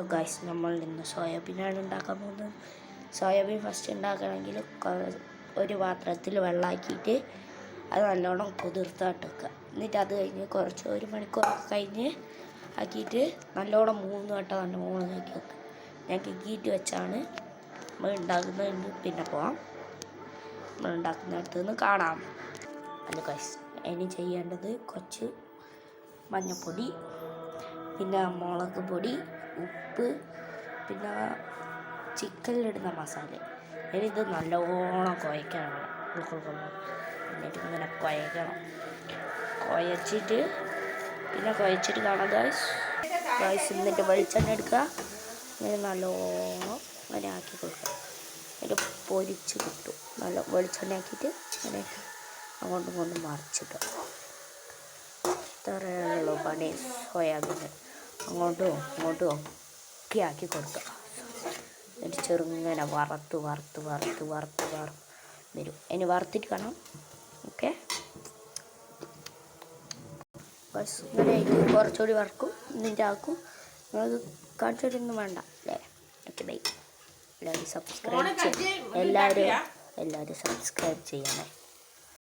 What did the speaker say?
Hello guys, നമ്മൾ ഇന്ന് സോയാബീനാണ് ഉണ്ടാക്കാൻ പോകുന്നത്. സോയാബീൻ ഫസ്റ്റ് ഉണ്ടാക്കണമെങ്കിൽ ഒരു പാത്രത്തിൽ വെള്ളമാക്കിയിട്ട് അത് നല്ലോണം കുതിർത്തായിട്ട് വെക്കുക. എന്നിട്ട് അത് കഴിഞ്ഞ് ഒരു മണിക്കൂറൊക്കെ കഴിഞ്ഞ് ആക്കിയിട്ട് നല്ലോണം 3 വട്ടം നല്ലോണം ആക്കി വെക്കുക. ഞാൻ കിക്കിയിട്ട് വെച്ചാണ് നമ്മൾ ഉണ്ടാക്കുന്നത്. പിന്നെ പോവാം, നമ്മൾ ഉണ്ടാക്കുന്നിടത്ത് നിന്ന് കാണാം. ഹലോ ഗൈസ്, ഇനി ചെയ്യേണ്ടത് കുറച്ച് മഞ്ഞൾപ്പൊടി, പിന്നെ മുളക് പൊടി, ഉപ്പ്, പിന്നെ ചിക്കനിലിടുന്ന മസാല. ഇനി ഇത് നല്ലോണം കുഴക്കണം. എന്നിട്ട് ഇങ്ങനെ കുഴക്കണം. കുഴച്ചിട്ട് കാണാം ഗൈസ്. എന്നിട്ട് വെളിച്ചെണ്ണ എടുക്കുക, ഇങ്ങനെ നല്ലോണം ഇങ്ങനെ ആക്കി കൊടുക്കുക. എന്നിട്ട് പൊരിച്ച് കിട്ടും. നല്ല വെളിച്ചെണ്ണ ആക്കിയിട്ട് ഇങ്ങനെ അങ്ങോട്ടും ഇങ്ങോട്ടും മറിച്ചിട്ട് ഇത്രയുള്ള പണി. സോയാബീൻ അങ്ങോട്ടും ഇങ്ങോട്ടും ഒക്കെ ആക്കി കൊടുക്കുക. എന്നിട്ട് ചെറുങ്ങനെ വറുത്ത് വരും. ഇനി വറുത്തിട്ട് കാണാം. ഓക്കെ, ഇങ്ങനെ കുറച്ചുകൂടി വറക്കും, എന്നിട്ട് ആക്കും. നിങ്ങൾക്ക് കാണിച്ചിട്ടൊന്നും വേണ്ട അല്ലേ? Okay, by. എല്ലാവരും സബ്സ്ക്രൈബ് ചെയ്യണം. എല്ലാവരും സബ്സ്ക്രൈബ് ചെയ്യണേ.